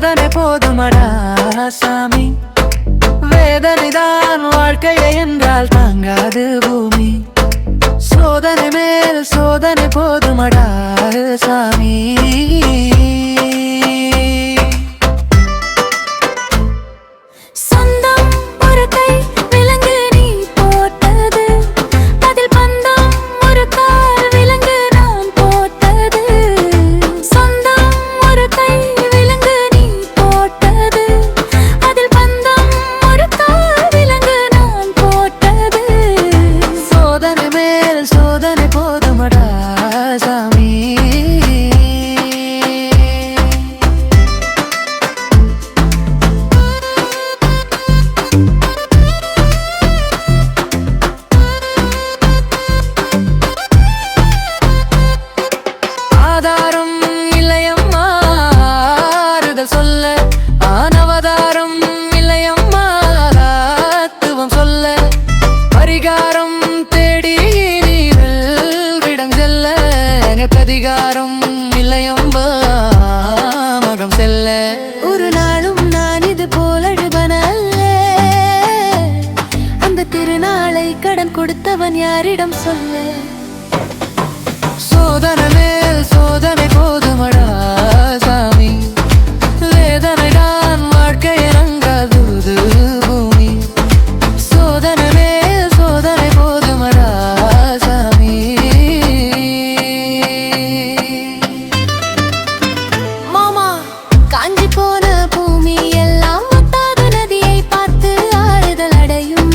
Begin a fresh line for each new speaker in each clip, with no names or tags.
சோதனை போதுமடா சாமி, வேதனைதான் வாழ்க்கையை என்றால் தாங்காது பூமி. சோதனை மேல் சோதனை போதுமடா சாமி. ஆதாரம் இல்லையம்மா ஆறுதல் சொல்ல, ஆனவதாரம் இல்லையம்மா தத்துவம் சொல்ல, பரிகாரம் தேடி நீரிடம் செல்ல, பிரதிகாரம் இல்லையம்பா மகம் செல்ல. ஒரு நாளும் நான் இது போலழுவனல்ல, அந்த திருநாளை கடன் கொடுத்தவன் யாரிடம் சொல்ல. சோதனை மேல் சோதனை போதுமடா சாமி, வேதனை தான் வாழ்க்கை இறங்காது பூமி. சோதனை மேல் சோதனை போதுமடா சாமி. மாமா காஞ்சி போன பூமி எல்லாம் வத்தாத நதியை பார்த்து ஆறுதல் அடையும்.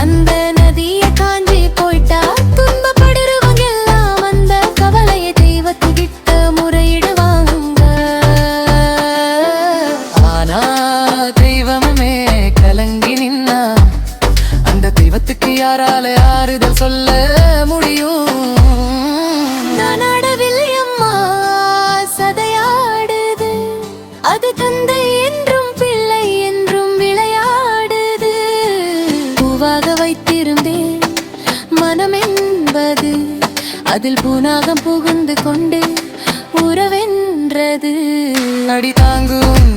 அந்த நதியை காஞ்சி போயிட்டா துன்பப்படுறவங்க எல்லாம் அந்த கவலையை தெய்வத்துக்கிட்ட முறையிடுவாங்க. ஆனா தெய்வமே கலங்கி நின்னா அந்த தெய்வத்துக்கு யாரால ஆறுதல் சொல்ல முடியும்? நான் ஆடவில்லை அம்மா, சதையாடுது அது தந்தை என்றும் பிள்ளை என்றும் விளையாடுது. பூவாக வைத்திருந்தேன் மனம் என்பது, அதில் பூனாகம் புகுந்து கொண்டு உறவென்றது. அடி தாங்கும்